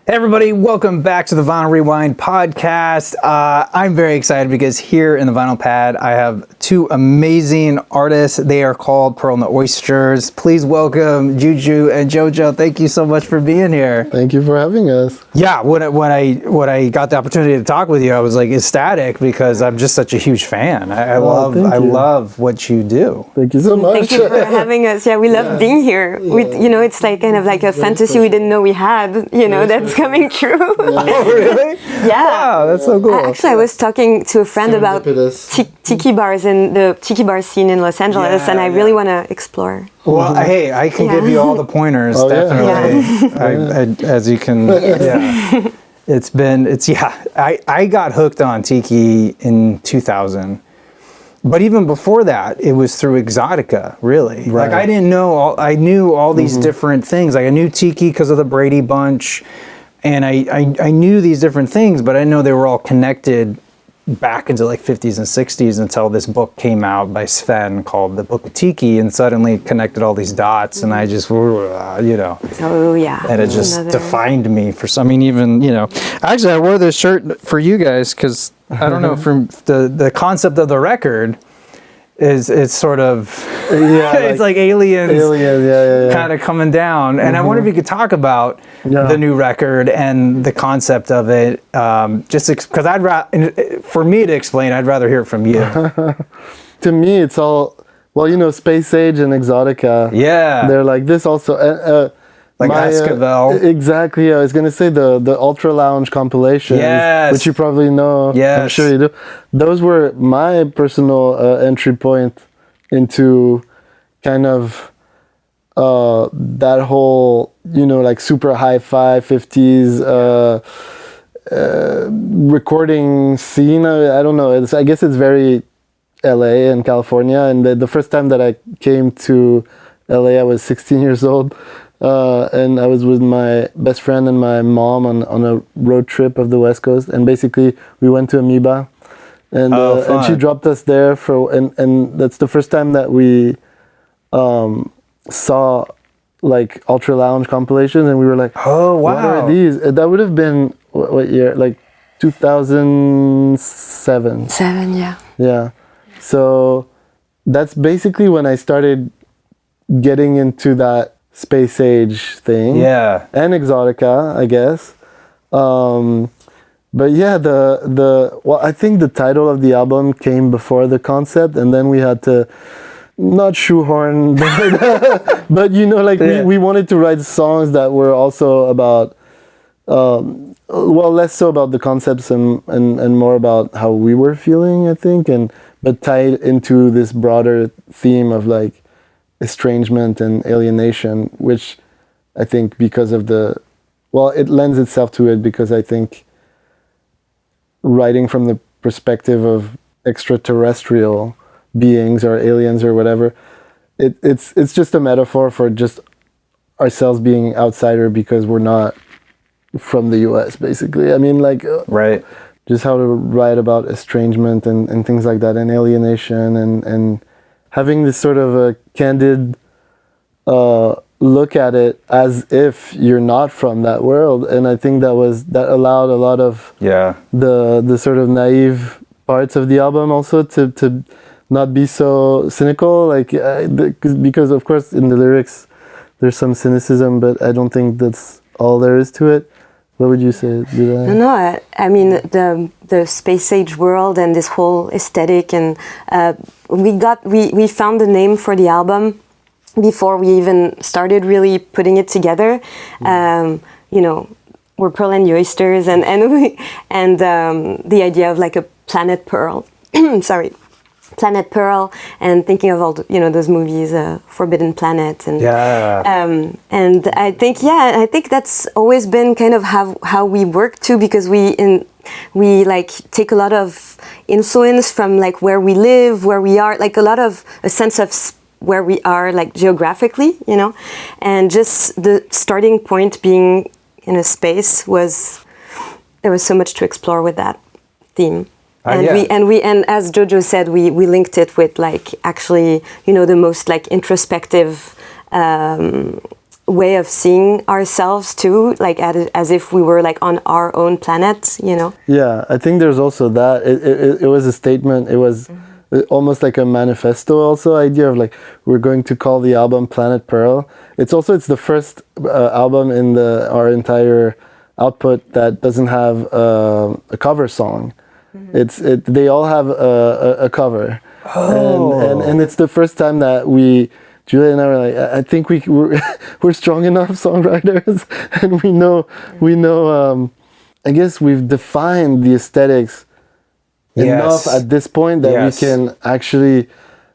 Hey everybody, welcome back to the Vinyl Rewind podcast. I'm very excited because here in the Vinyl Pad, I have two amazing artists. They are called Pearl and the Oysters. Please welcome JuJu and JoJo. Thank you so much for being here. Thank you for having us. Yeah, when I got the opportunity to talk with you, I was like ecstatic because I'm just such a huge fan. I love what you do. Thank you so much. Thank you for having us. Yeah, we love being here. Yeah. It's like kind of like a fantasy we didn't know we had. That's coming true. Yeah. Oh, really? Yeah. Wow, that's so cool. I was talking to a friend about tiki bars and the tiki bar scene in Los Angeles, and I really want to explore. Well, hey, I can give you all the pointers, definitely. Yeah. As you can, I got hooked on tiki in 2000. But even before that, it was through Exotica, really. Right. Like I didn't know, I knew all these different things. Like I knew tiki because of the Brady Bunch, and I knew these different things, but I didn't know they were all connected back into like 50s and 60s until this book came out by Sven called The Book of Tiki, and suddenly connected all these dots, and I just, Oh yeah. And it just defined me for some, actually I wore this shirt for you guys because I don't know, from the concept of the record is sort of, it's like aliens kind of coming down. And I wonder if you could talk about the new record and the concept of it, just because for me to explain, I'd rather hear it from you. To me, it's all, Space Age and Exotica. Yeah. They're like this also. Like Esquivel. Exactly. I was going to say the Ultra Lounge compilations, which you probably know. Yes. I'm sure you do. Those were my personal entry point into kind of that whole, like super hi-fi 50s recording scene. I don't know. I guess it's very LA and California. And the first time that I came to LA, I was 16 years old. And I was with my best friend and my mom on a road trip of the West Coast, and basically we went to Amoeba, and she dropped us there and that's the first time that we saw like Ultra Lounge compilations, and we were like, oh wow, what are these? That would have been what year? Like 2007. Yeah. So that's basically when I started getting into that Space Age thing, and Exotica, I guess. But yeah, I think the title of the album came before the concept, and then we had to not shoehorn, but we wanted to write songs that were also about, less so about the concepts and more about how we were feeling, I think, but tied into this broader theme of like estrangement and alienation, which I think because of it lends itself to it because I think writing from the perspective of extraterrestrial beings or aliens or whatever, it's just a metaphor for just ourselves being outsider because we're not from the US, basically. I mean, like, just how to write about estrangement and things like that, and alienation and having this sort of a candid look at it as if you're not from that world. And I think that allowed a lot of the sort of naive parts of the album also to not be so cynical, like because of course in the lyrics there's some cynicism, but I don't think that's all there is to it. What would you say? No, I mean the space age world and this whole aesthetic, and we found the name for the album before we even started really putting it together. We're Pearl and the Oysters, and the idea of like a planet Pearl. Planet Pearl, and thinking of all those movies, Forbidden Planet, and and I think that's always been kind of how we work too, because we like take a lot of influence from like where we live, where we are, like a sense of where we are like geographically, and just the starting point being in a space there was so much to explore with that theme. And as JoJo said, we linked it with like actually the most like introspective way of seeing ourselves too, like as if we were like on our own planet, you know. Yeah, I think there's also that. It was a statement. It was almost like a manifesto also idea of like, we're going to call the album Planet Pearl. It's the first album in our entire output that doesn't have a cover song. They all have a cover. And it's the first time that Julia and I were like, I think we're strong enough songwriters, and we know. I guess we've defined the aesthetics enough at this point that we can actually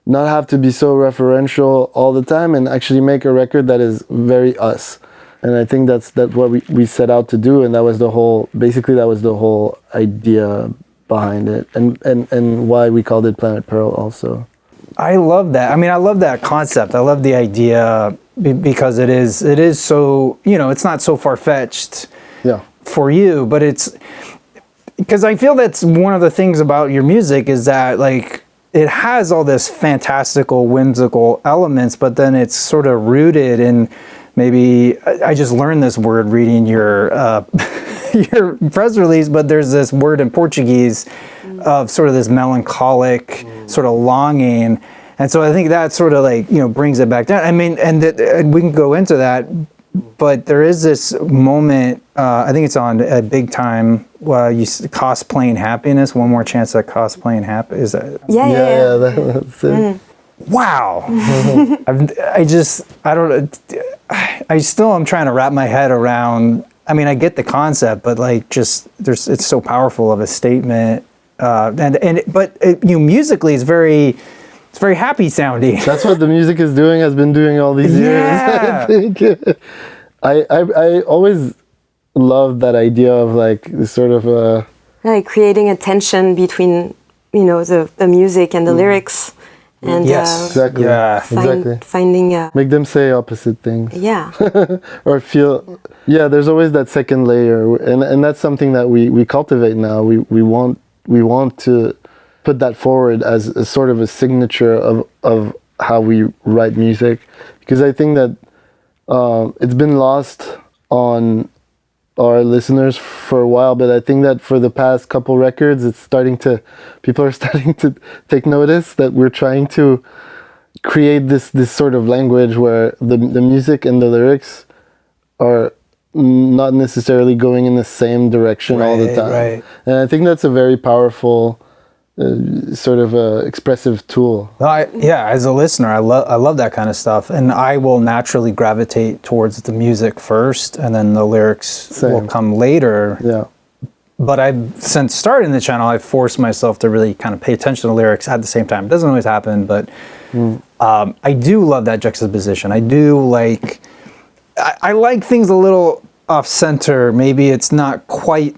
not have to be so referential all the time, and actually make a record that is very us. And I think that's what we set out to do, and that was the whole idea behind it, and why we called it Planet Pearl also. I love that. I mean, I love that concept. I love the idea because it is so, it's not so far-fetched for you, but it's because I feel that's one of the things about your music is that like it has all this fantastical, whimsical elements, but then it's sort of rooted in maybe, I just learned this word reading your your press release, but there's this word in Portuguese of sort of this melancholic sort of longing, and so I think that sort of like brings it back down. I mean, and we can go into that, but there is this moment. I think it's on a Big Time. You cosplaying happiness. One more chance at cosplaying happy. Is that? Yeah. That's it. Wow. I'm trying to wrap my head around. I mean, I get the concept, but like, it's so powerful of a statement, but musically, it's very happy sounding. That's what the music has been doing all these years. I think. I always loved that idea of like this sort of like creating a tension between the music and the lyrics. And exactly. Finding make them say opposite things. Yeah. Or feel. Yeah, there's always that second layer, and that's something that we cultivate now. We want to put that forward as a sort of a signature of how we write music, because I think that it's been lost on our listeners for a while, but I think that for the past couple records, people are starting to take notice that we're trying to create this sort of language where the music and the lyrics are not necessarily going in the same direction all the time. Right. And I think that's a very powerful sort of expressive tool. As a listener, I love that kind of stuff, and I will naturally gravitate towards the music first, and then the lyrics will come later. Yeah. But since starting the channel, I've forced myself to really kind of pay attention to the lyrics at the same time. It doesn't always happen, but I do love that juxtaposition. I do like. I like things a little off center. Maybe it's not quite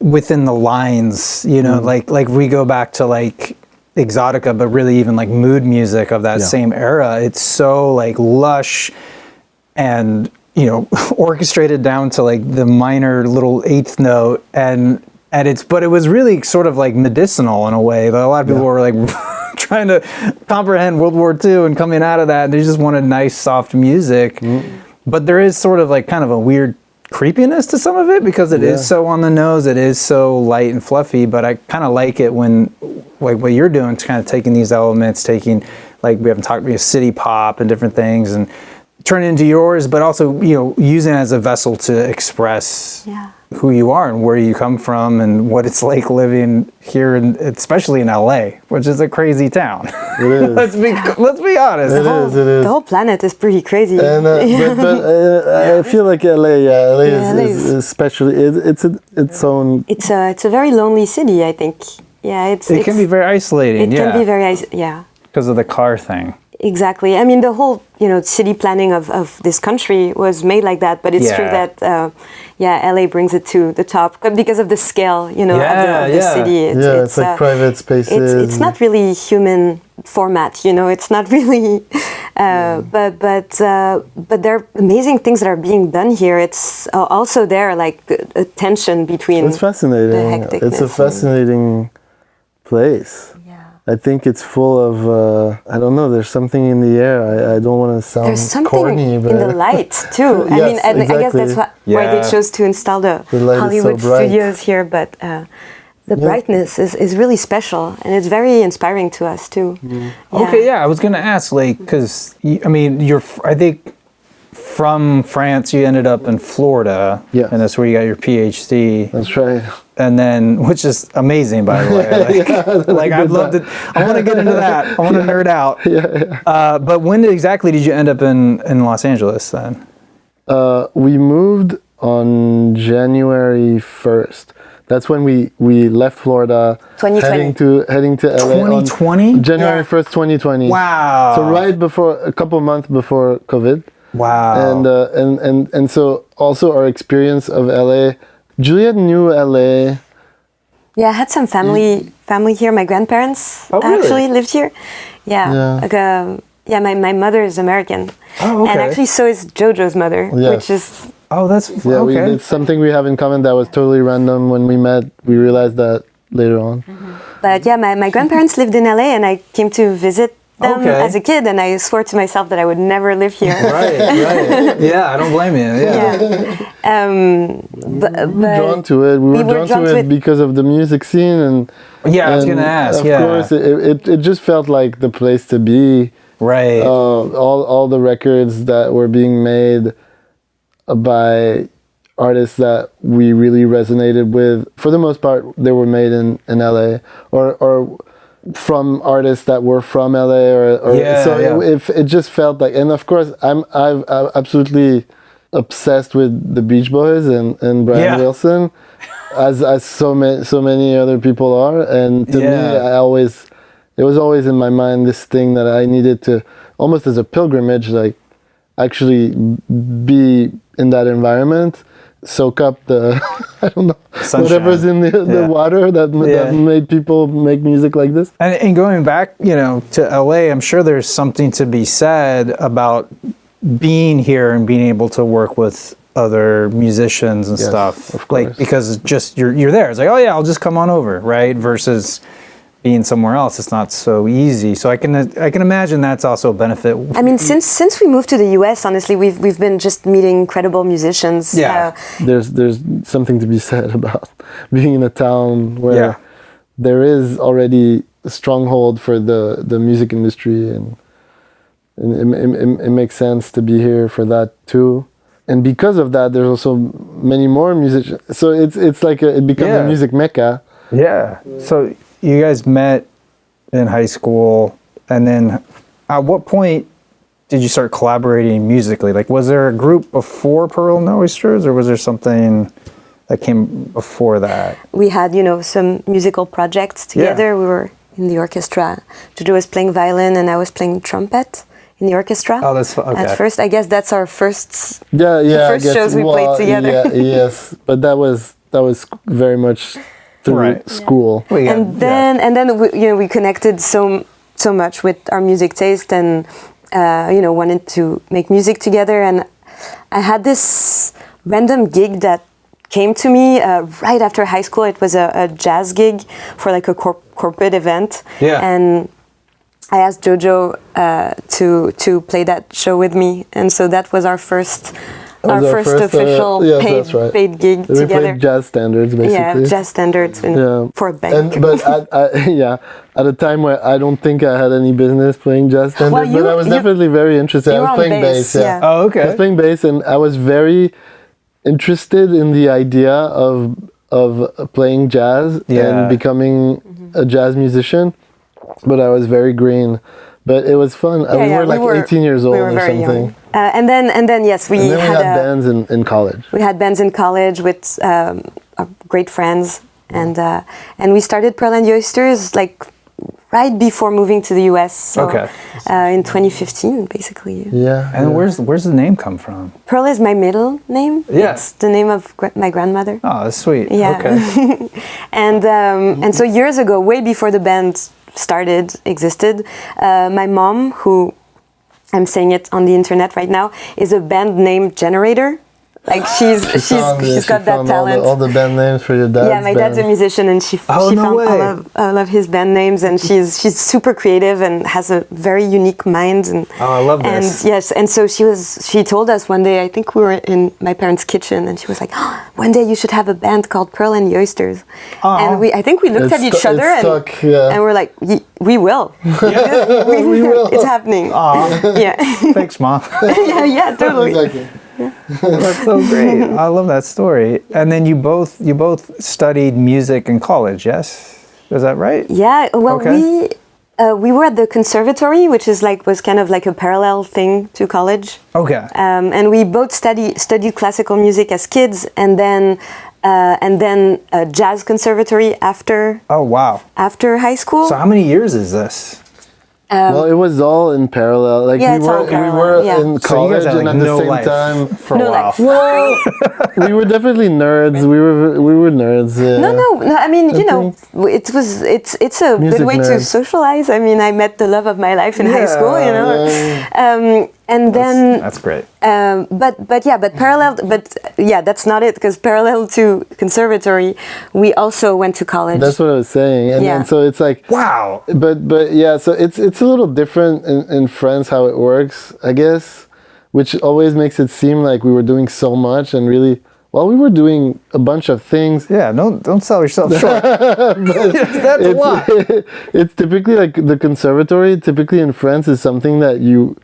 within the lines, like we go back to like Exotica, but really even like mood music of that same era. It's so like lush and orchestrated down to like the minor little eighth note, but it was really sort of like medicinal in a way. But a lot of people were like trying to comprehend World War II and coming out of that, and they just wanted nice soft music. But there is sort of like kind of a weird creepiness to some of it because it is so on the nose, it is so light and fluffy, but I kind of like it when, like what you're doing, kind of taking these elements, taking, like we haven't talked about city pop and different things, and turn it into yours, but also, using it as a vessel to express who you are and where you come from and what it's like living here, especially in LA, which is a crazy town. It is. let's be honest. It is. The whole planet is pretty crazy. And, I feel like LA is especially it's its own. It's a very lonely city, I think. Yeah, it can be very isolating. It can be very because of the car thing. Exactly. I mean, the whole city planning of this country was made like that. But it's true that LA brings it to the top because of the scale, of the city. It's like private spaces. It's not really human format. It's not really. But there are amazing things that are being done here. It's also there, like a tension between. It's fascinating. The hecticness. It's a fascinating place. I think it's full of, I don't know, there's something in the air. I don't want to sound There's something corny, but in the light too. I mean, I guess that's why they chose to install the light Hollywood is so bright. studios here, but the brightness is really special, and it's very inspiring to us too. Okay, I was gonna ask, like, because I mean, I think from France you ended up in Florida, and that's where you got your PhD. That's right. And then, which is amazing, by the way. Like, I'd love to. I want to get into that. I want to nerd out. But when exactly did you end up in Los Angeles then? We moved on January 1st. That's when we left Florida, 2020. heading to LA. 2020? January 1st, 2020. Wow. So right before, a couple months before COVID. Wow. And so also our experience of LA. Juliette knew LA. Yeah, I had some family here. My grandparents really? actually lived here. My mother is American. Oh, okay. And actually so is JoJo's mother, which is... Oh, that's okay. It's something we have in common that was totally random. When we met, we realized that later on. But yeah, my grandparents lived in LA, and I came to visit them as a kid, and I swore to myself that I would never live here. Right. Yeah, I don't blame you. We were drawn to it. We were drawn to it because of the music scene, and I was gonna ask. Of course, it just felt like the place to be. Right. All the records that were being made by artists that we really resonated with. For the most part, they were made in LA, or from artists that were from LA, it just felt like. And of course, I'm absolutely obsessed with the Beach Boys and Brian Wilson, as so many other people are. And to me, it was always in my mind this thing that I needed to, almost as a pilgrimage, like actually be in that environment, soak up the I don't know, sunshine, whatever's in the water that made people make music like this. And going back, to LA, I'm sure there's something to be said about being here and being able to work with other musicians and stuff, like, because just you're there. It's like, oh yeah, I'll just come on over, right? Versus being somewhere else, it's not so easy. So I can imagine that's also a benefit. I mean, since we moved to the US, honestly, we've been just meeting incredible musicians. Yeah. There's something to be said about being in a town where there is already a stronghold for the music industry, and it makes sense to be here for that too. And because of that, there's also many more musicians. So it's like it becomes a music mecca. Yeah. So you guys met in high school, and then at what point did you start collaborating musically? Like, was there a group before Pearl and the Oysters, or was there something that came before that? We had, some musical projects together. We were in the orchestra. JuJu was playing violin, and I was playing trumpet in the orchestra. Oh, that's okay. At first, I guess that's our first. The first shows we played together. Yes, but that was very much through school. And then we connected so much with our music taste, and wanted to make music together. And I had this random gig that came to me right after high school. It was a jazz gig for like a corporate event. And I asked JoJo to play that show with me, and so that was our first official paid gig we together. Played jazz standards, basically. Yeah, jazz standards for a bank. But at a time where I don't think I had any business playing jazz standards, but I was definitely very interested. I was playing bass. Oh, okay. I was playing bass, and I was very interested in the idea of playing jazz and becoming a jazz musician. But I was very green. But it was fun. We were like 18 years old or something. Young. And then yes, we had bands in college. We had bands in college with great friends, and we started Pearl and the Oysters like right before moving to the US. So, in 2015, basically. Yeah. And where's the name come from? Pearl is my middle name. Yeah. It's the name of my grandmother. Oh, that's sweet. Yeah. Okay. and so years ago, way before the band existed, my mom, who I'm saying it on the internet right now, is a band named Generator. Like she's got that talent. All the band names for your dad's. Yeah, my dad's a musician, and she found all of his band names, and she's super creative and has a very unique mind. And I love this. And yes, and so she told us one day, I think we were in my parents' kitchen, and she was like, oh, one day you should have a band called Pearl and the Oysters. And I think we looked at each other and we're like, we will. we will. It's happening. Yeah. Thanks, Mom. yeah, totally. Exactly. Yeah. That's so great. I love that story. And then you both studied music in college, yes? Is that right? Yeah. Well, we were at the conservatory, which was kind of like a parallel thing to college. Okay. And we both studied classical music as kids, and then a jazz conservatory after. Oh wow. After high school. So how many years is this? Well, it was all in parallel. Like we were in college, so and at the same time for a while. Well, we were definitely nerds. We were nerds. Yeah. No. I mean, it's a good way to socialize. I mean, I met the love of my life in high school. And then that's great. But parallel. That's not it, because parallel to conservatory, we also went to college. That's what I was saying, and so it's like wow. But yeah, so it's a little different in France how it works, I guess, which always makes it seem like we were doing so much, and really, well, we were doing a bunch of things. Yeah, don't sell yourself short. That's a lot. It's typically like the conservatory. Typically in France is something that you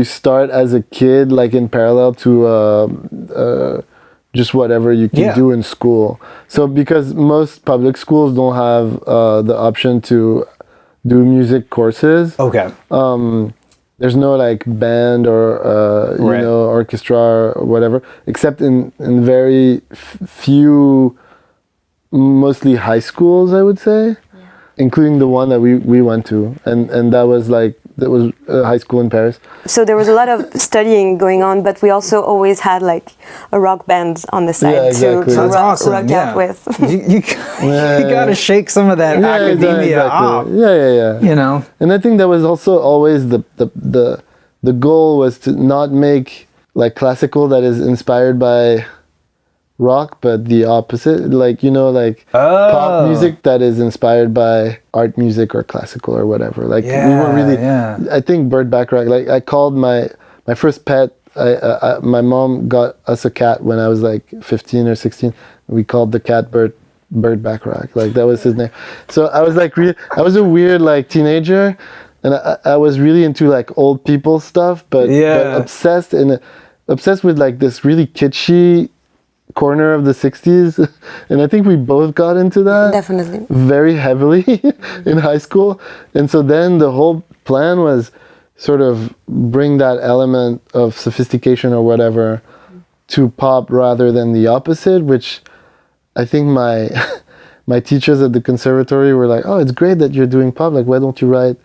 start as a kid, like in parallel to just whatever you can do in school. So because most public schools don't have the option to do music courses. Okay. There's no like band or orchestra or whatever, except in very few, mostly high schools, I would say, including the one that we went to, and that was a high school in Paris. So there was a lot of studying going on, but we also always had like a rock band on the side to rock out with. You gotta shake some of that academia off. Yeah. You know. And I think that was also always the goal was to not make like classical that is inspired by rock, but the opposite, pop music that is inspired by art music or classical or whatever. Like we were really, I think Bird Bacharach, like I called my first pet, my mom got us a cat when I was like 15 or 16. We called the cat Bird Bacharach, like that was his name. So I was like, I was a weird like teenager, and I was really into like old people stuff, but obsessed with like this really kitschy corner of the 60s, and I think we both got into that definitely very heavily in high school. And so then the whole plan was sort of bring that element of sophistication or whatever to pop rather than the opposite, which I think my teachers at the conservatory were like, oh, it's great that you're doing pop, like why don't you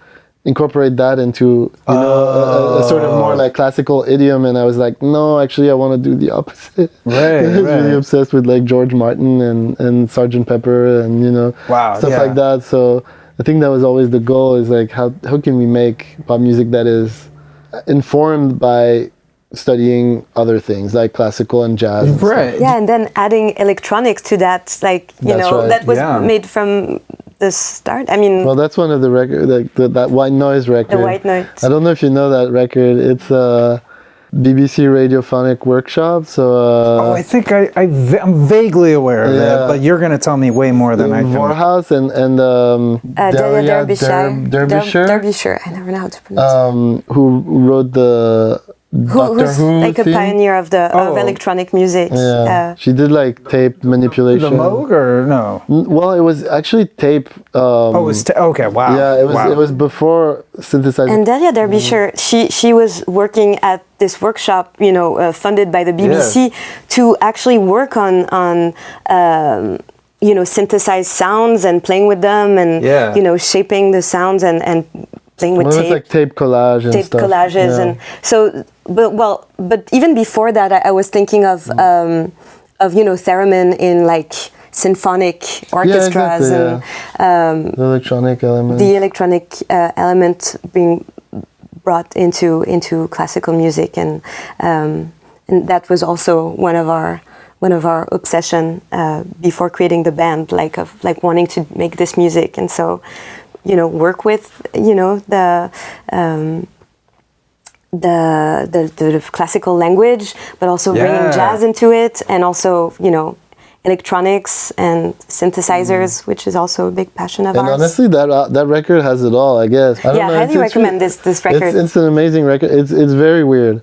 incorporate that into a sort of more like classical idiom. And I was like, no, actually I want to do the opposite. I was really obsessed with like George Martin and Sgt. Pepper and stuff like that. So I think that was always the goal, is like how can we make pop music that is informed by studying other things like classical and jazz and stuff. And then adding electronics to that, like that was made from the start. I mean, well, that's one of the records, like that White Noise record. The White Noise. I don't know if you know that record. It's a BBC Radiophonic Workshop. So I think I'm vaguely aware of it, but you're going to tell me way more than I can. Vorhaus and Derbyshire. I never know how to pronounce it. Who wrote the who's Who like a pioneer of electronic music. Yeah. She did like tape manipulation. The Moog or no? Well, it was actually tape. It was okay. Wow. Yeah, it was before synthesizer. And Delia Derbyshire, she was working at this workshop, funded by the BBC to actually work on synthesized sounds and playing with them and shaping the sounds and playing with tape. It was like tape collage and tape stuff. Collages and so, but even before that, I was thinking of theremin in like symphonic orchestras and the electronic element. The electronic element being brought into classical music and and that was also one of our obsession before creating the band, like wanting to make this music, and so work with the classical language, but also bringing jazz into it, and also electronics and synthesizers, which is also a big passion of ours. And honestly, that record has it all, I guess. I don't know, highly recommend this record. It's an amazing record. It's very weird.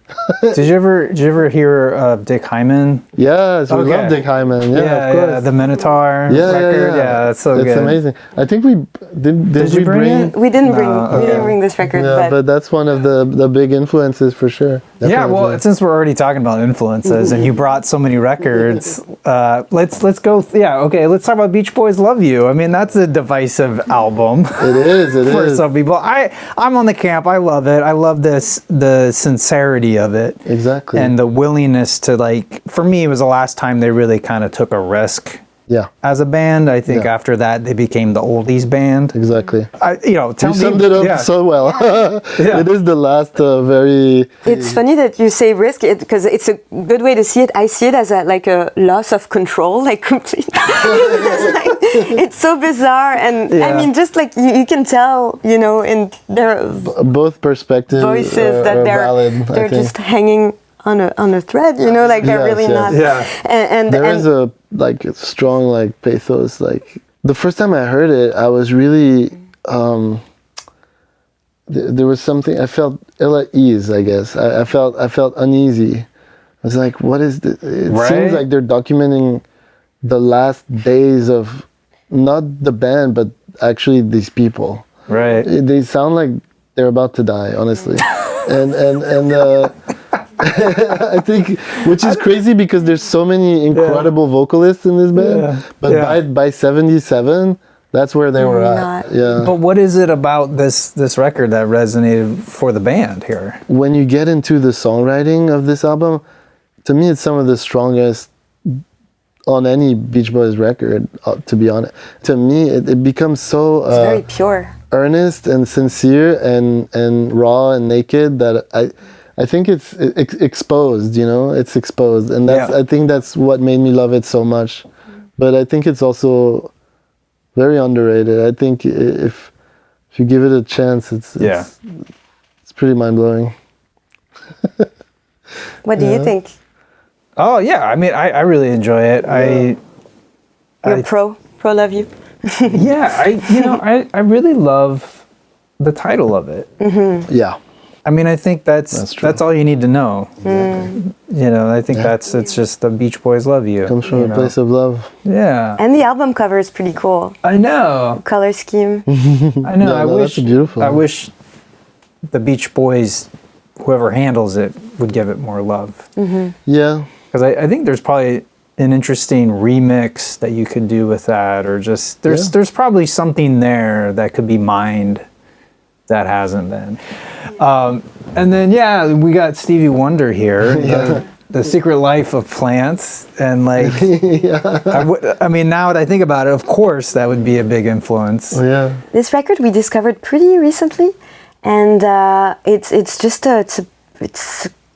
Did you ever hear of Dick Hyman? Yes, we love Dick Hyman. Yeah, of course. The Minotaur record. Yeah, that's so good. It's amazing. I think we did we bring it? We didn't bring this record. Yeah, but that's one of the big influences for sure. Definitely. Yeah, well, since we're already talking about influences, and you brought so many records, let's go. Let's talk about Beach Boys Love You. I mean, that's a divisive album. It is. For some people. I'm on the camp. I love it. I love the sincerity of it. Exactly. And the willingness to, for me, it was the last time they really kind of took a risk. Yeah. As a band, I think after that they became the oldies band. Exactly. You summed it up so well. It is the last very. It's funny that you say risk because it's a good way to see it. I see it as a loss of control, completely. It's so bizarre, and I mean, just you can tell, in their both perspectives voices that they're valid, they're just hanging on a thread, they're really not. Yeah. And there is a strong pathos. The first time I heard it, I was really there was something I felt ill at ease. I guess I felt uneasy. I was like, what is this? It seems like they're documenting the last days of not the band, but actually these people. Right. They sound like they're about to die, honestly. and I think, which is crazy because there's so many incredible vocalists in this band. But by 77, that's where they were at. Yeah. But what is it about this record that resonated for the band here? When you get into the songwriting of this album, to me, it's some of the strongest on any Beach Boys record, to be honest. To me, it becomes so it's very pure, earnest and sincere and raw and naked that I think it's exposed, it's exposed. And I think that's what made me love it so much. But I think it's also very underrated. I think if you give it a chance, it's pretty mind-blowing. What do you think? Oh, yeah. I mean, I really enjoy it. Yeah. You're pro Love You? I really love the title of it. Mm-hmm. Yeah. I mean, I think that's all you need to know. Exactly. I think it's just the Beach Boys Love You. Comes from a place of love. Yeah. And the album cover is pretty cool. I know. Color scheme. I know. That's beautiful. I wish the Beach Boys, whoever handles it, would give it more love. Mm-hmm. Yeah. Because I think there's probably an interesting remix that you could do with that, or just there's probably something there that could be mined that hasn't been. And then we got Stevie Wonder here, the Secret Life of Plants, and I mean, now that I think about it, of course that would be a big influence. Yeah. This record we discovered pretty recently, and it's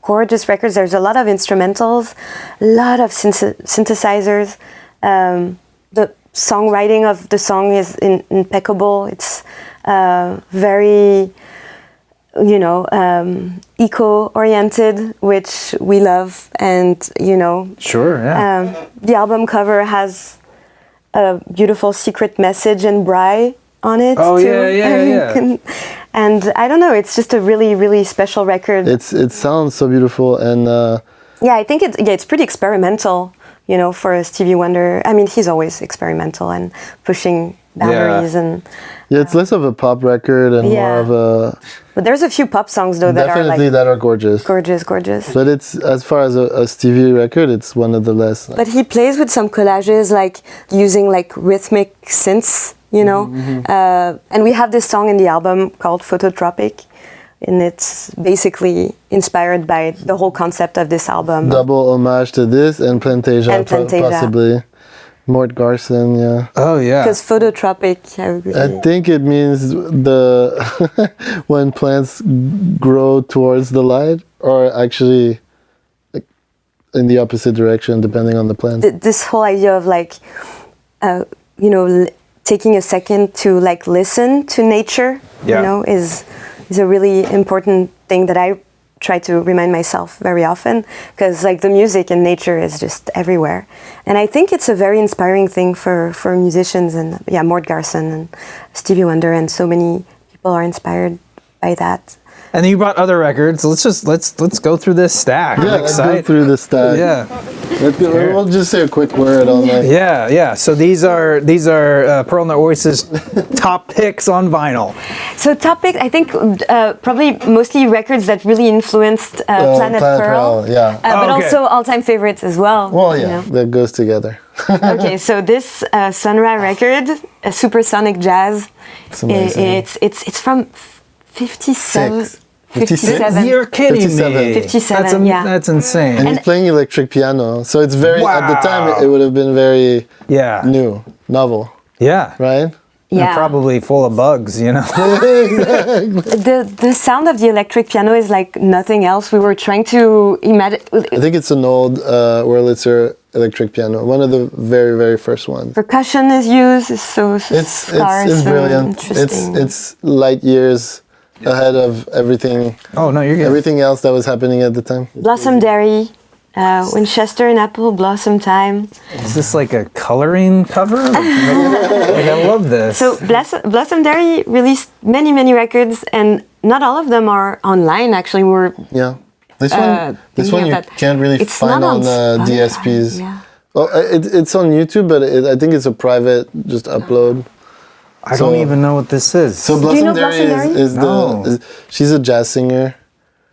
gorgeous records. There's a lot of instrumentals, a lot of synthesizers. The songwriting of the song is impeccable. It's very, eco-oriented, which we love, and Sure, yeah. the album cover has a beautiful secret message in braille on it. Oh, too. yeah. And I don't know, it's just a really, really special record. It sounds so beautiful, and I think it's pretty experimental, for a Stevie Wonder. I mean, he's always experimental and pushing boundaries and. It's less of a pop record and more of a. But there's a few pop songs though that are gorgeous. Gorgeous. But it's, as far as a Stevie record, it's one of the less. But he plays with some collages, using rhythmic synths. And we have this song in the album called Phototropic, and it's basically inspired by the whole concept of this album. Double homage to this and Plantasia. Possibly. Mort Garson, yeah. Oh, yeah. Because phototropic, I think it means when plants grow towards the light, or actually in the opposite direction depending on the plant. This whole idea of like, you know, taking a second to like listen to nature, you know, is a really important thing that I try to remind myself very often, because like the music and nature is just everywhere. And I think it's a very inspiring thing for musicians, and Mort Garson and Stevie Wonder and so many people are inspired by that. And then you brought other records. Let's go through this stack. Yeah, let's go through the stack. Yeah. We'll just say a quick word on that. Yeah. So these are Pearl and the Oysters top picks on vinyl. So top picks, I think probably mostly records that really influenced Planet Pearl. Yeah. But also all-time favorites as well. Well, yeah, you know? that goes together. Okay, so this Sun Ra record, Supersonic Jazz, it's from 57. 57. You're kidding 57. me. 57, That's insane. And he's playing electric piano, so it's very, at the time, it would have been very new, novel. Yeah. Right? Yeah. And probably full of bugs, you know? The sound of the electric piano is like nothing else. We were trying to imagine. I think it's an old Wurlitzer electric piano, one of the very, very first ones. Percussion is used, it's so scarce. It's brilliant. Interesting. It's light years ahead of everything. Oh, no, you're good. Everything else that was happening at the time. Blossom Dearie, Winchester and Apple Blossom Time. Is this like a coloring cover? Like, I love this. So Blossom Dearie released many records, and not all of them are online. Actually, this one you can't really find on DSPs. Yeah. Well, it's on YouTube, but I think it's a private just upload. I don't even know what this is. So Blossom Dearie is she's a jazz singer.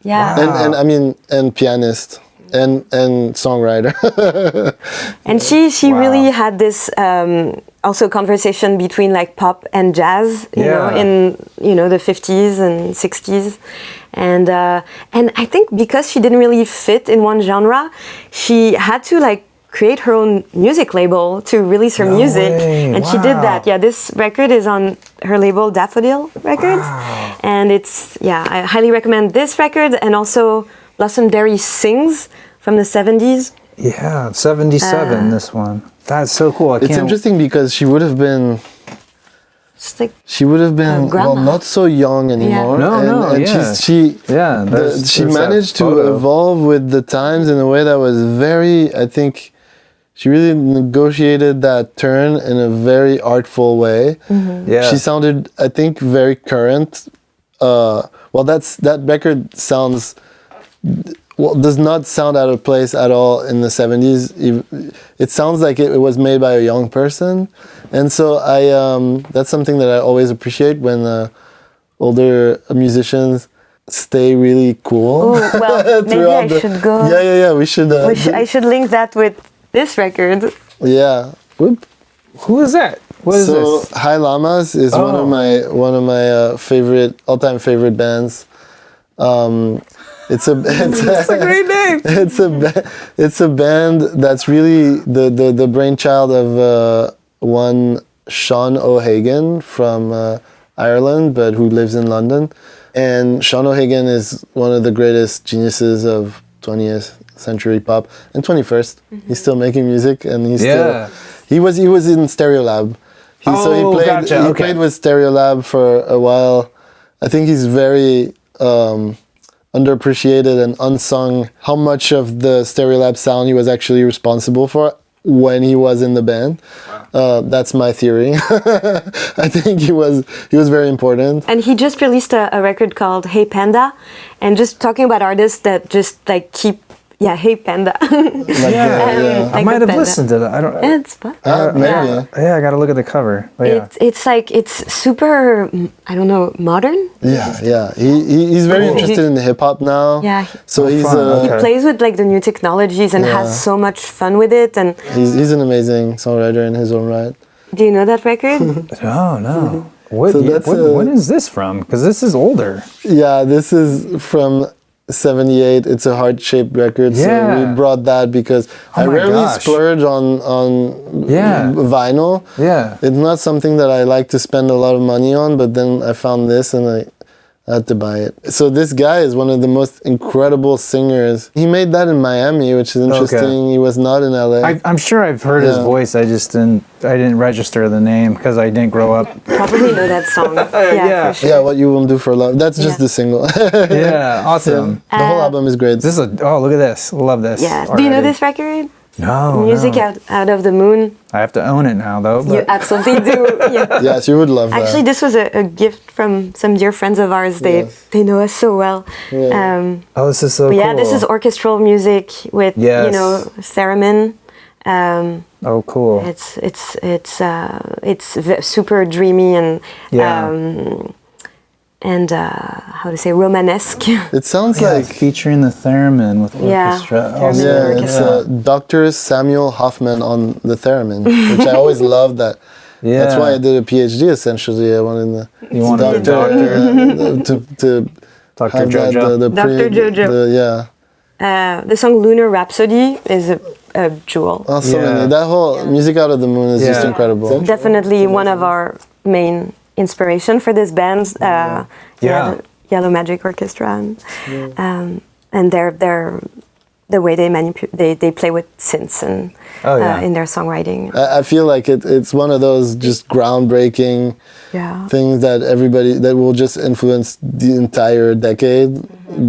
Yeah. And I mean, and pianist. And songwriter. And she really had this also conversation between like pop and jazz, you know, in the 50s and 60s, and I think because she didn't really fit in one genre, she had to like create her own music label to release her music, and she did that. Yeah, this record is on her label Daffodil Records, and I highly recommend this record, and also Blossom Dearie Sings from the 70s. Yeah, 77, this one. That's so cool. It's interesting because she would have been well, not so young anymore. Yeah. She managed to evolve with the times in a way that was very, I think, she really negotiated that turn in a very artful way. Mm-hmm. Yeah. She sounded, I think, very current. That record sounds... does not sound out of place at all in the 70s. It sounds like it was made by a young person. And so that's something that I always appreciate when older musicians stay really cool. Ooh, well, maybe I should go. Yeah, we should. I should link that with this record. Yeah. Whoop. Who is that? What is this? So Hi Llamas is one of my all-time favorite bands. It's a great name. It's a band that's really the brainchild of one Sean O'Hagan from Ireland, but who lives in London. And Sean O'Hagan is one of the greatest geniuses of 20th century pop and 21st. Mm-hmm. He's still making music, and he was in Stereolab. He played with Stereolab for a while. I think he's very underappreciated and unsung how much of the Stereolab sound he was actually responsible for when he was in the band. That's my theory. I think he was very important. And he just released a record called Hey Panda, and just talking about artists that just like keep Hey Panda. I might have listened to that. I don't. It's fun. Maybe. Yeah, I got to look at the cover. It's super. I don't know, modern. Yeah. He's very interested in hip hop now. Yeah. So he plays with like the new technologies and has so much fun with it. And he's an amazing songwriter in his own right. Do you know that record? No. When is this from? Because this is older. Yeah, this is from 78. It's a heart-shaped record, so we brought that because I rarely splurge on vinyl. Yeah, it's not something that I like to spend a lot of money on, but then I found this and I had to buy it. So this guy is one of the most incredible singers. He made that in Miami, which is interesting. Okay. He was not in LA. I'm sure I've heard his voice. I didn't register the name because I didn't grow up. Probably know that song. Yeah. For sure. Yeah, What You Will Do for Love. That's just the single. Yeah, awesome. The whole album is great. This is look at this. Love this. Yeah. already. Do you know this record? No. Music no. out of the Moon. I have to own it now, though. You But absolutely do. Yeah. Yes, you would love that. Actually, this was a gift from some dear friends of ours. They know us so well. Yeah. this is so cool. Yeah, this is orchestral music with Yes. Theremin. Oh, cool. It's super dreamy and how to say romanesque. It sounds Like like featuring the theremin with orchestra. Oh, Theremin. yeah, it's Dr. Samuel Hoffman on the theremin, which I always loved that. Yeah. That's why I did a PhD essentially. I wanted You wanted a doctor. to Dr. have that, JoJo. Dr. JoJo. The song Lunar Rhapsody is a jewel. Also, Yeah. that whole Music Out of the Moon is just Yeah. incredible. Definitely one of our main inspiration for this band. Yellow Magic Orchestra, and they're the way they play with synths and in their songwriting. I feel like it's one of those just groundbreaking things that will just influence the entire decade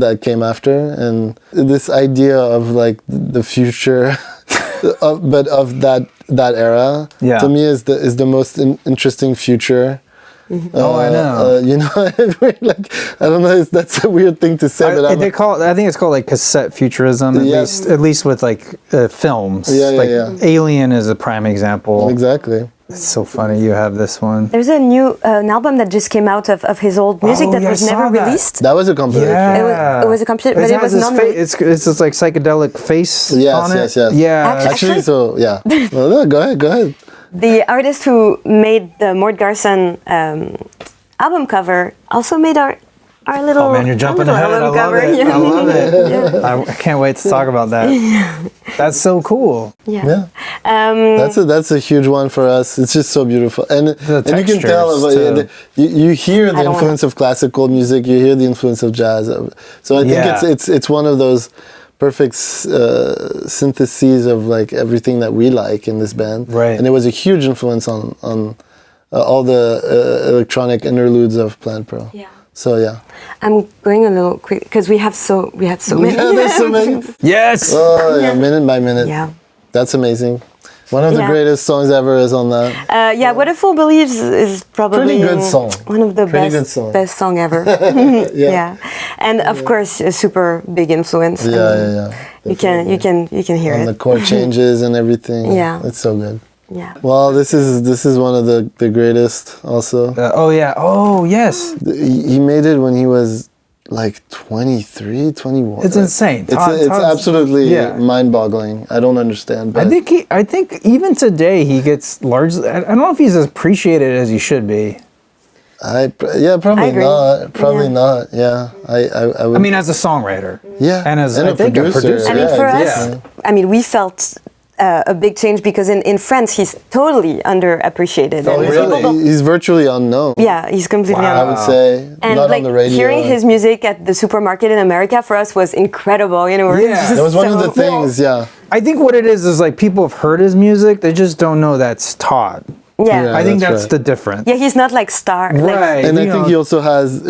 that came after, and this idea of like the future but of that era to me is the most interesting future. I know. Like I don't know. That's a weird thing to say, but I think it's called like cassette futurism. At least with like films. Alien is a prime example. Exactly. It's so funny you have this one. There's a new an album that just came out of his old music that was never released. That was a compilation. Yeah. It was a compilation, but it was not. It's this like psychedelic face on it. Yes. Yeah. Actually, so yeah. Well, no, go ahead. The artist who made the Mort Garson album cover also made our little. Oh man, you're jumping ahead. I love it. I love it. I can't wait to talk about that. That's so cool. Yeah. That's a huge one for us. It's just so beautiful, and you can tell you hear the influence of classical music. You hear the influence of jazz. So I think it's one of those perfect syntheses of like everything that we like in this band. Right. And it was a huge influence on all the electronic interludes of Planet Pearl. Yeah. So yeah. I'm going a little quick because we had so many. Yeah, there's so many. Yes. Oh yeah, minute by minute. Yeah. That's amazing. One of the greatest songs ever is on that. What a Fool Believes is probably pretty good song. One of the best song ever. Yeah. And of course a super big influence. Yeah. You can hear and it. the chord changes and everything. Yeah. It's so good. Yeah. Well, this is one of the greatest also. Oh yes. He made it when he was like 23, 21. It's insane. It's absolutely mind-boggling. I don't understand. But I think even today he gets largely. I don't know if he's as appreciated as he should be. Probably not. Probably not. Yeah, I would. I mean, as a songwriter. Yeah, and as a producer. I mean, for us, I mean, we felt a big change because in France he's totally underappreciated. Oh, really? He's virtually unknown. Yeah, he's completely unknown. I would say, and not like on the radio. hearing his music at the supermarket in America for us was incredible. You know, that was one of the things. Yeah, I think what it is like people have heard his music, they just don't know that's Todd. Yeah, I think that's the difference. Yeah, he's not like star. Right, and I think he also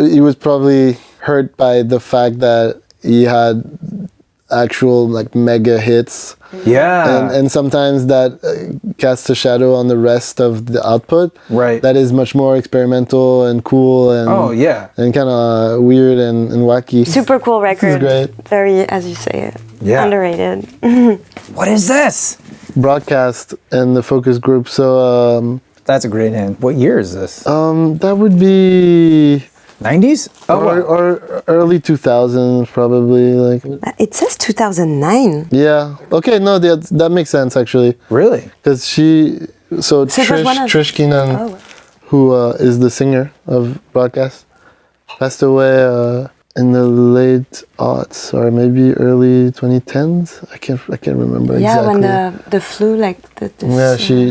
he was probably hurt by the fact that he had actual like mega hits. Yeah. And sometimes that casts a shadow on the rest of the output. Right. That is much more experimental and cool and and kind of weird and wacky. Super cool record. This is great. Very, as you say, underrated. What is this? Broadcast and the focus group. So that's a great name. What year is this? That would be 90s? Or early 2000s, probably. Like it says 2009. Yeah. Okay. No, that makes sense actually. Really? Because Trish Keenan, who is the singer of Broadcast, passed away in the late aughts or maybe early 2010s. I can't remember exactly. Yeah, when the flu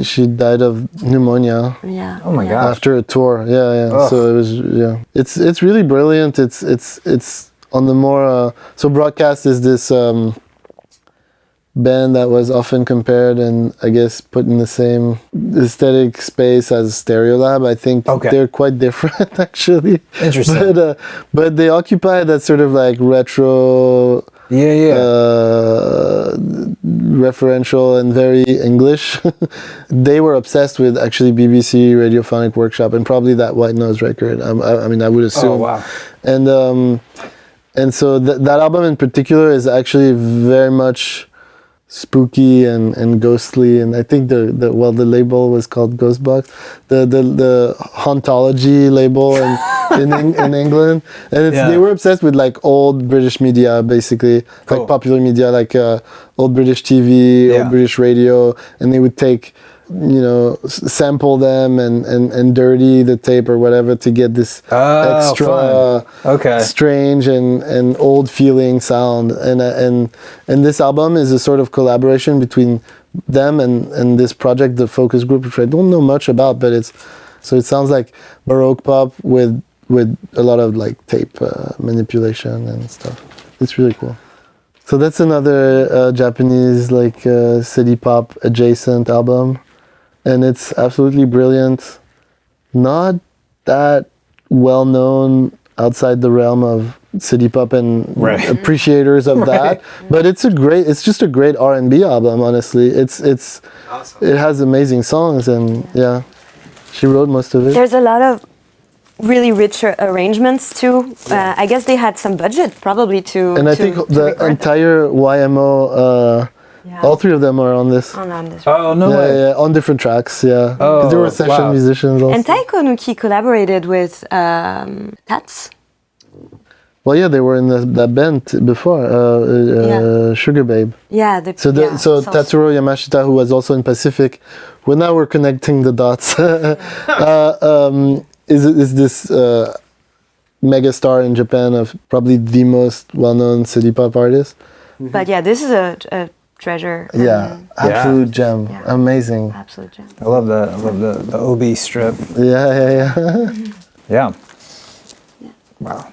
she died of pneumonia. Yeah. Oh my God. After a tour. Yeah. Ugh. So it was It's really brilliant. It's on the more so Boradcast is this band that was often compared and I guess put in the same aesthetic space as Stereolab. I think they're quite different actually. Interesting. But they occupy that sort of like retro referential and very English. They were obsessed with actually BBC Radiophonic Workshop and probably that White Nose record. I mean I would assume. Oh wow. And so that album in particular is actually very much spooky and ghostly, and I think the label was called Ghostbox, the hauntology label in England, and they were obsessed with like old British media, basically like popular media, like old British TV, old British radio, and they would take sample them and dirty the tape or whatever to get this extra strange and old feeling sound, and this album is a sort of collaboration between them and this project, the Focus Group, which I don't know much about, but it sounds like Baroque pop with a lot of like tape manipulation and stuff. It's really cool. So that's another Japanese like city pop adjacent album. And it's absolutely brilliant. Not that well known outside the realm of city pop and appreciators of that, but it's just a great R&B album. Honestly, it's awesome. It has amazing songs, and she wrote most of it. There's a lot of really rich arrangements too. I guess they had some budget probably to. And I think the entire YMO. All three of them are on this. Oh, no way. Yeah, on different tracks, yeah. Oh, there were session musicians also. And Taeko Ohnuki collaborated with Tats. Well, yeah, they were in that band before, Sugar Babe. Yeah. So Tatsuro Yamashita, who was also in Pacific, now we're connecting the dots, is this mega star in Japan of probably the most well-known city pop artist. But this is a treasure. Absolute gem. Yeah. Amazing. Absolute gem. I love the OB strip. Yeah. Wow.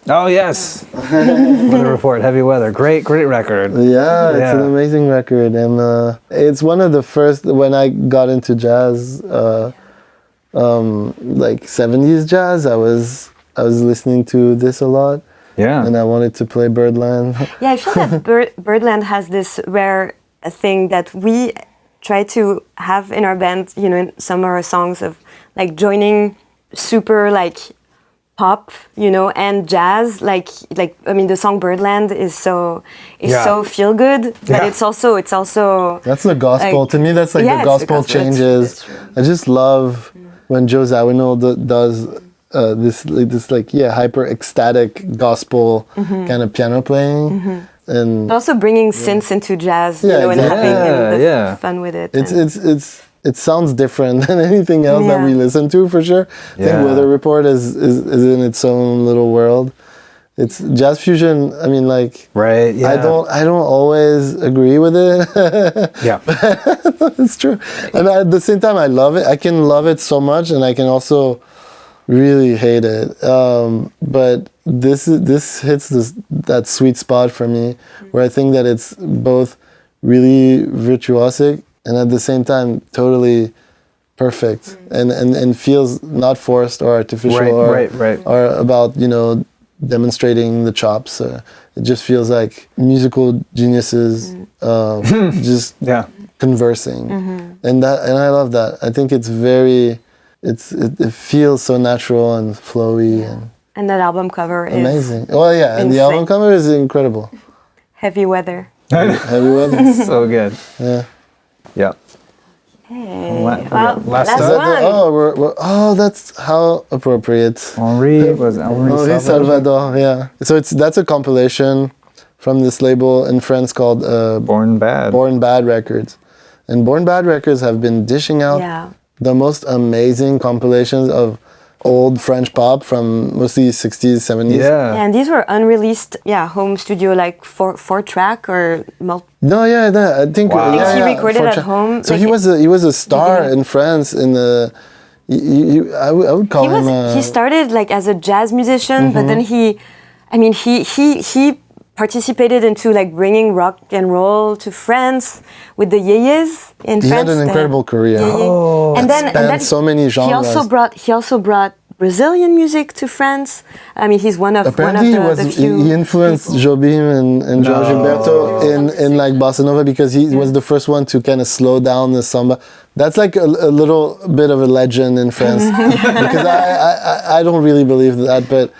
Oh yes. Weather Report, Heavy Weather. Great record. Yeah, it's an amazing record, and it's one of the first when I got into jazz, like 70s jazz. I was listening to this a lot. Yeah. And I wanted to play Birdland. Yeah, I feel that Birdland has this rare thing that we try to have in our band, in some of our songs of like joining super like pop, and jazz. Like I mean, the song Birdland is so feel good, but it's also that's the gospel. Like, to me, that's like the gospel changes. I just love when Joe Zawinul does this hyper ecstatic gospel kind of piano playing, and also bringing synths into jazz, and having fun with it. It sounds different than anything else that we listen to for sure. I think Weather Report is in its own little world. It's jazz fusion. I mean, like I don't always agree with it. It's true. And at the same time, I love it. I can love it so much, and I can also really hate it, but this hits that sweet spot for me, where I think that it's both really virtuosic and at the same time totally perfect, and feels not forced or artificial or about demonstrating the chops. It just feels like musical geniuses just conversing, and I love that. I think it's very. It feels so natural and flowy, and that album cover is amazing. Well, and the album cover is incredible. Heavy Weather. Heavy Weather. So good. Yeah. Hey. Last one. That's how appropriate. Henri Salvador. Yeah. So that's a compilation from this label in France called Born Bad Records, and Born Bad Records have been dishing out the most amazing compilations of old French pop from mostly 60s, 70s. Yeah. And these were unreleased, home studio, like four track or No, yeah, I think Wow. he recorded for at home. So like, he was a star in France in the. I would call him. He started like as a jazz musician, but then he participated into like bringing rock and roll to France with the Yeyes in France. He had an incredible career. And then so many genres. He also brought Brazilian music to France. I mean, he's one of the few. He influenced Jobim and João Gilberto in like bossa nova because he was the first one to kind of slow down the samba. That's like a little bit of a legend in France because I don't really believe that, but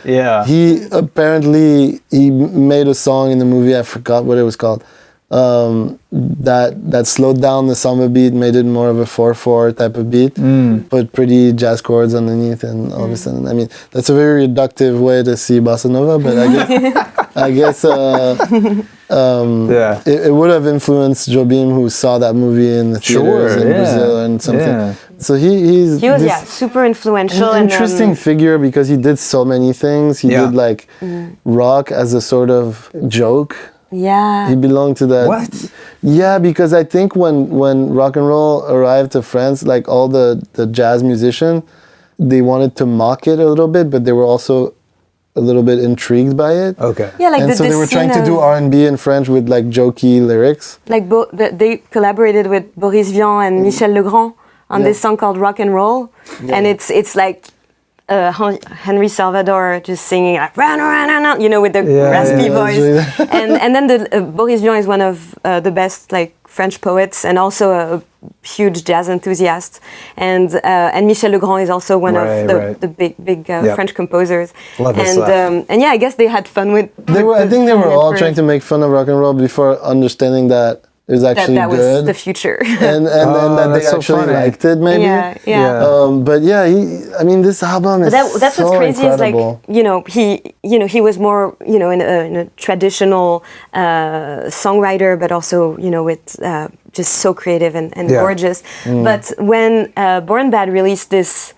he apparently he made a song in the movie, I forgot what it was called, that slowed down the samba beat, made it more of a 4/4 type of beat, put pretty jazz chords underneath, and all of a sudden, I mean, that's a very reductive way to see bossa nova, but I guess it would have influenced Jobim, who saw that movie in the theaters in Brazil and something. Yeah. So he was super influential an interesting figure because he did so many things. He did like rock as a sort of joke. Yeah. He belonged to that. What? Yeah, because I think when rock and roll arrived to France, like all the jazz musicians, they wanted to mock it a little bit, but they were also a little bit intrigued by it. Okay. Yeah, like and so they were trying to do R&B in French with like jokey lyrics. Like they collaborated with Boris Vian and Michel Legrand on this song called Rock and Roll, and it's like Henri Salvador just singing like you know, with the raspy voice, and then Boris Vian is one of the best like French poets and also a huge jazz enthusiast, and Michel Legrand is also one of the big French composers. Love his stuff. And I guess they had fun with. I think they were all trying to make fun of rock and roll before understanding that it was actually that good. was the future. and then that they actually liked it, maybe. But I mean, this album is that's so what's crazy incredible. is like, he was more, in a traditional songwriter, but also, with just so creative and gorgeous. But when Born Bad released this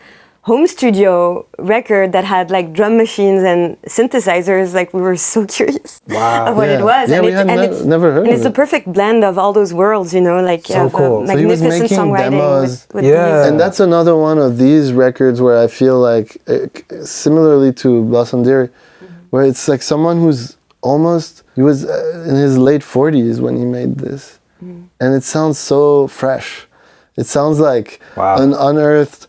home studio record that had like drum machines and synthesizers, like we were so curious of what it was. Yeah, we had never heard of it. It's the perfect blend of all those worlds, like so cool. magnificent so he was making songwriting. demos. With And that's another one of these records where I feel like, similarly to Blossom Dearie, where it's like someone who's he was in his late 40s when he made this. And it sounds so fresh. It sounds like an unearthed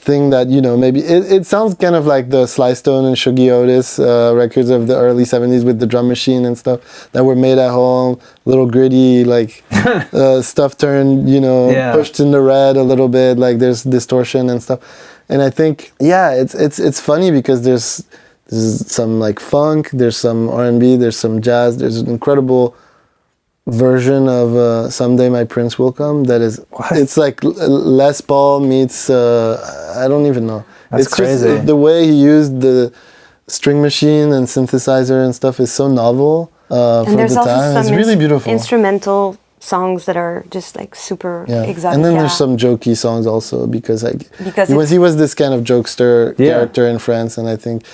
thing that, maybe it sounds kind of like the Sly Stone and Shuggie Otis records of the early 70s with the drum machine and stuff that were made at home, little gritty, like stuff turned, pushed in the red a little bit, like there's distortion and stuff. And I think, it's funny because there's some like funk, there's some R&B, there's some jazz, there's an incredible version of Someday My Prince Will Come that is it's like Les Paul meets I don't even know. That's crazy. Just the way he used the string machine and synthesizer and stuff is so novel for the time. It's really beautiful. Instrumental songs that are just like super exotic. And then there's some jokey songs also because he was this kind of jokester character in France, and I think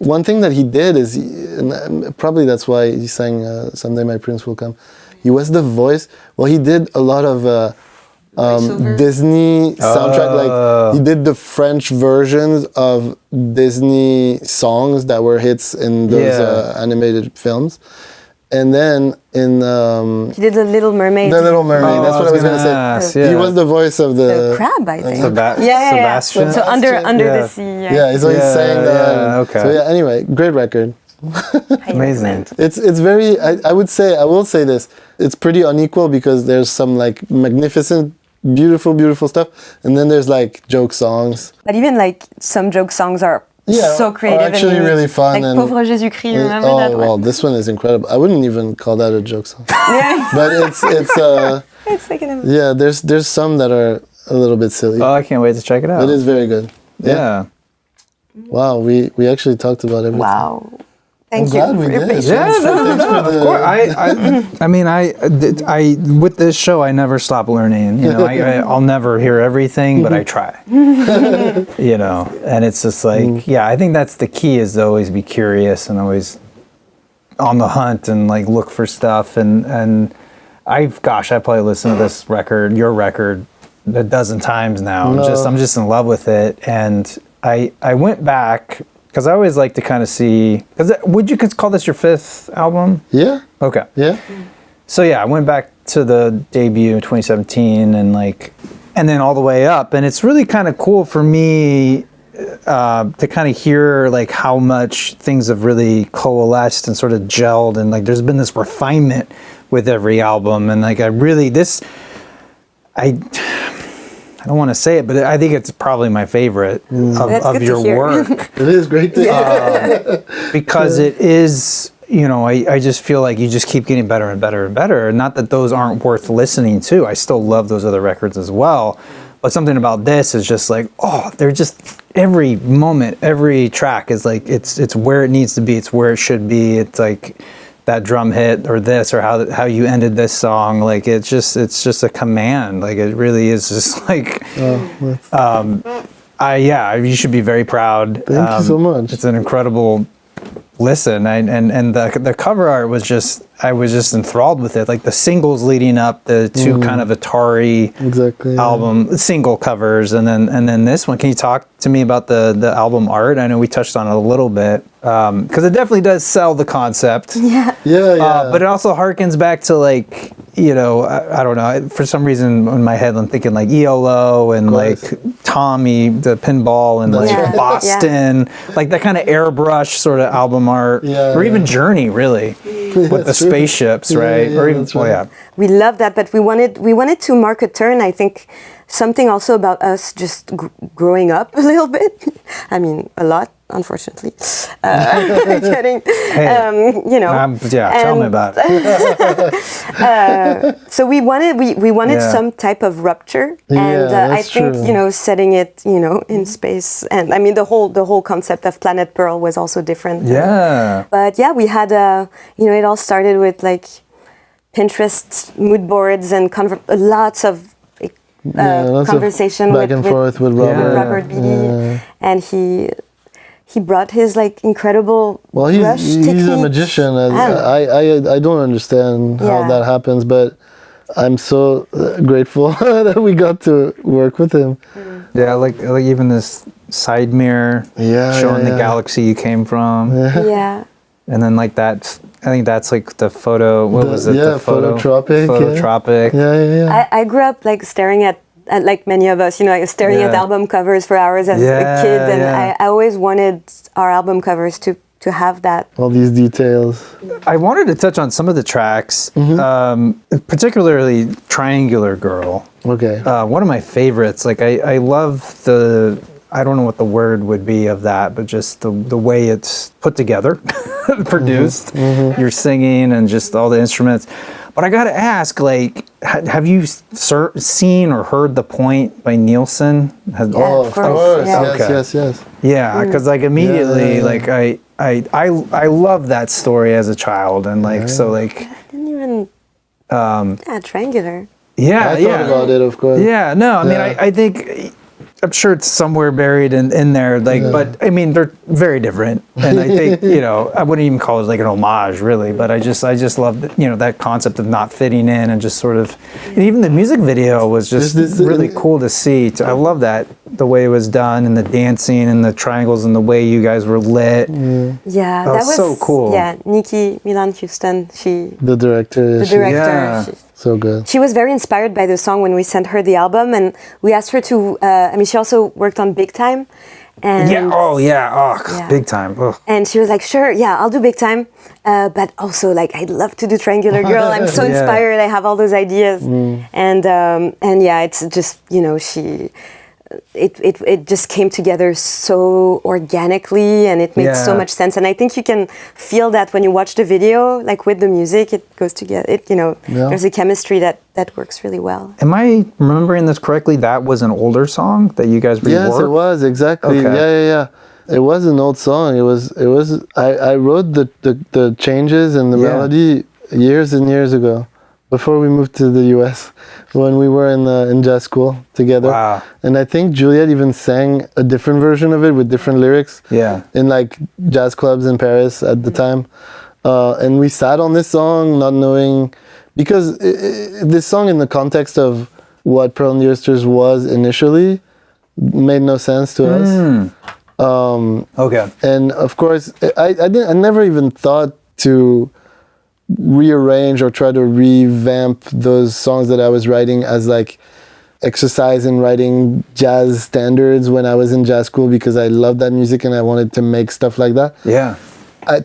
one thing that he did is and probably that's why he sang Someday My Prince Will Come. He was the voice. Well, he did a lot of Disney soundtrack. Like he did the French versions of Disney songs that were hits in those animated films. And then in he did the Little Mermaid. The Little Mermaid. That's what I was going to say. Yeah. He was the voice of the crab, I think. Sebastian. So under the sea. Yeah, so he's saying that. Yeah, okay. So anyway, great record. Amazing. It's very. I will say this. It's pretty unequal because there's some like magnificent, beautiful stuff, and then there's like joke songs. But even like some joke songs are so creative. Actually, and really fun. Like Pauvre Jésus-Christ. Remember that one? Well, this one is incredible. I wouldn't even call that a joke song. But it's it's like there's some that are a little bit silly. Oh, I can't wait to check it out. It is very good. Yeah. Wow, we actually talked about everything. Wow. Thank glad we you for your did. patience. Yeah, no, of course. I mean, I with this show, I never stop learning. You know, I'll never hear everything, but I try. You know, and it's just like, yeah, I think that's the key, is to always be curious and always on the hunt and like look for stuff. And I probably listened to this record, your record, a dozen times now. I'm just in love with it. And I went back, because I always like to kind of see, would you call this your 5th album? Yeah. Okay. Yeah. So yeah, I went back to the debut in 2017 and then all the way up. And it's really kind of cool for me to kind of hear like how much things have really coalesced and sort of gelled, and like there's been this refinement with every album. And like I don't want to say it, but I think it's probably my favorite of your work. It is great to hear. Because it is, you know, I just feel like you just keep getting better and better and better. Not that those aren't worth listening to. I still love those other records as well. But something about this is just like, they're just, every moment, every track is like, it's where it needs to be. It's where it should be. It's like that drum hit or this, or how you ended this song. Like, it's just a command. Like, it really is just like, you should be very proud. Thank you so much. It's an incredible listen. And the cover art was I was just enthralled with it. Like the singles leading up, the two kind of Atari album single covers, and then this one. Can you talk to me about the album art? I know we touched on it a little bit, because it definitely does sell the concept. Yeah. But it also harkens back to like, you know, I don't know, for some reason in my head I'm thinking like ELO and like Tommy the Pinball and like Boston, like that kind of airbrush sort of album art, or even Journey, really, with the spaceships, right? Or even, we love that, but we wanted to mark a turn. I think something also about us just growing up a little bit. I mean, a lot, unfortunately. Kidding. Hey, you know. Tell me about it. So we wanted some type of rupture, and I think you know, setting it, you know, in space, and I mean the whole concept of Planet Pearl was also different. Yeah. But yeah, we had you know, it all started with like Pinterest mood boards and lots of conversation back and forth with Robert Beatty, and he brought his like incredible brush he's a magician. I don't understand how that happens, but I'm so grateful that we got to work with him. Yeah, like even this side mirror showing the galaxy you came from. And then like that, I think that's like the photo. What was it? The phototropic. Phototropic. I grew up like staring at like many of us, you know, like staring at album covers for hours as a kid, and I always wanted our album covers to have that. All these details. I wanted to touch on some of the tracks, particularly Triangular Girl. Okay. One of my favorites. Like I love I don't know what the word would be of that, but just the way it's put together, produced, you're singing and just all the instruments. But I got to ask, like, have you seen or heard The Point by Nielsen? Of course. Yes. Yeah, because like immediately, like I love that story as a child, and like so like. I didn't even. Triangular. Yeah, I thought about it, of course. Yeah, no, I mean, I think. I'm sure it's somewhere buried in there, like, but I mean, they're very different, and I think, you know, I wouldn't even call it like an homage, really, but I just love, you know, that concept of not fitting in and just sort of, and even the music video was just really cool to see. I love that, the way it was done, and the dancing and the triangles and the way you guys were lit. Yeah, that was so cool. Yeah, Nikki Milan Houston, the director. So good. She was very inspired by the song when we sent her the album, and we asked her to. I mean, she also worked on Big Time. And Big Time. Ugh. And she was like, "Sure, yeah, I'll do Big Time, but also like I'd love to do Triangular Girl. I'm so inspired. I have all those ideas." And yeah, it's just, you know, it just came together so organically, and it made so much sense. And I think you can feel that when you watch the video, like with the music, it goes together. There's a chemistry that works really well. Am I remembering this correctly? That was an older song that you guys reworked? Yes, it was, exactly. Okay. Yeah. It was an old song. It was. I wrote the changes and the melody years and years ago, before we moved to the U.S. when we were in jazz school together. Wow. And I think Juliette even sang a different version of it with different lyrics. Yeah. In like jazz clubs in Paris at the time, and we sat on this song not knowing, because this song in the context of what Pearl and the Oysters was initially made no sense to us. Okay. And of course, I never even thought to rearrange or try to revamp those songs that I was writing as like exercise in writing jazz standards when I was in jazz school, because I loved that music and I wanted to make stuff like that. Yeah.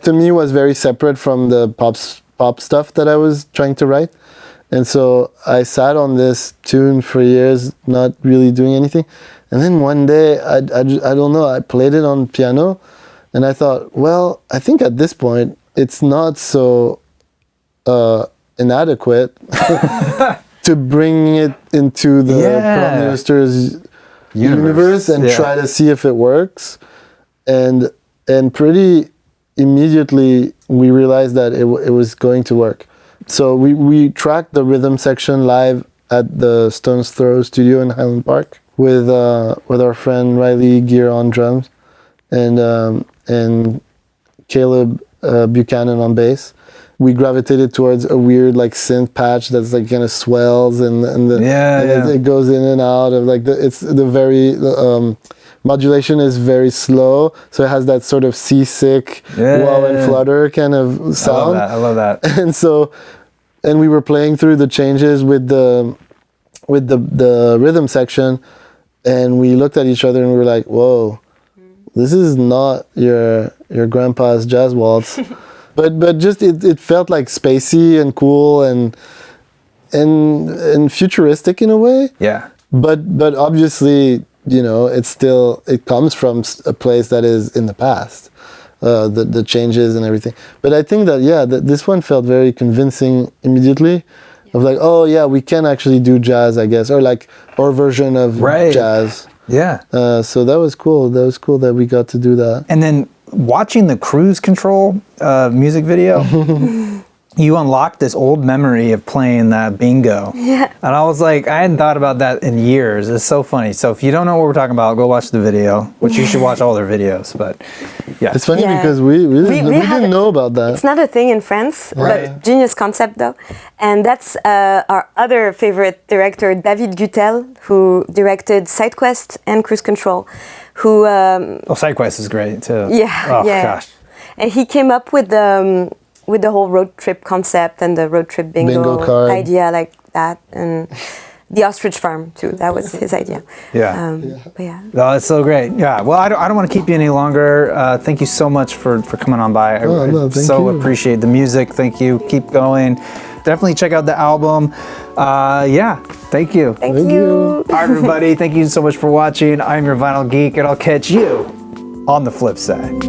To me, it was very separate from the pop stuff that I was trying to write. And so I sat on this tune for years, not really doing anything. And then one day, I don't know, I played it on piano and I thought, well, I think at this point, it's not so inadequate to bring it into the Pearl and the Oysters universe and try to see if it works. And pretty immediately, we realized that it was going to work. So we tracked the rhythm section live at the Stone's Throw studio in Highland Park with our friend Riley Gear on drums and Caleb Buchanan on bass. We gravitated towards a weird like synth patch that's like kind of swells and it goes in and out of like modulation is very slow, so it has that sort of seasick wow and flutter kind of sound. I love that. And we were playing through the changes with the rhythm section, and we looked at each other and we were like, whoa, this is not your grandpa's jazz waltz. but just it felt like spacey and cool and futuristic in a way. Yeah. But obviously, you know, it comes from a place that is in the past, the changes and everything. But I think that this one felt very convincing immediately, of like, oh yeah, we can actually do jazz, I guess, or like our version of jazz. Yeah. So that was cool. That was cool that we got to do that. And then watching the Cruise Control music video, you unlocked this old memory of playing that bingo. Yeah. And I was like, I hadn't thought about that in years. It's so funny. So if you don't know what we're talking about, go watch the video, which you should watch all their videos. But yeah. It's funny because we didn't know about that. It's not a thing in France, but genius concept though. And that's our other favorite director, David Gutel, who directed SideQuest and Cruise Control, who... SideQuest is great too. Yeah, oh, gosh. And he came up with the whole road trip concept and the road trip bingo card idea like that, and the ostrich farm too. That was his idea. Yeah. But yeah. Oh, that's so great. Yeah. Well, I don't want to keep you any longer. Thank you so much for coming on by. I so appreciate the music. Thank you. Keep going. Definitely check out the album. Thank you. Thank you. All right, everybody. Thank you so much for watching. I'm your Vinyl Geek, and I'll catch you on the flip side.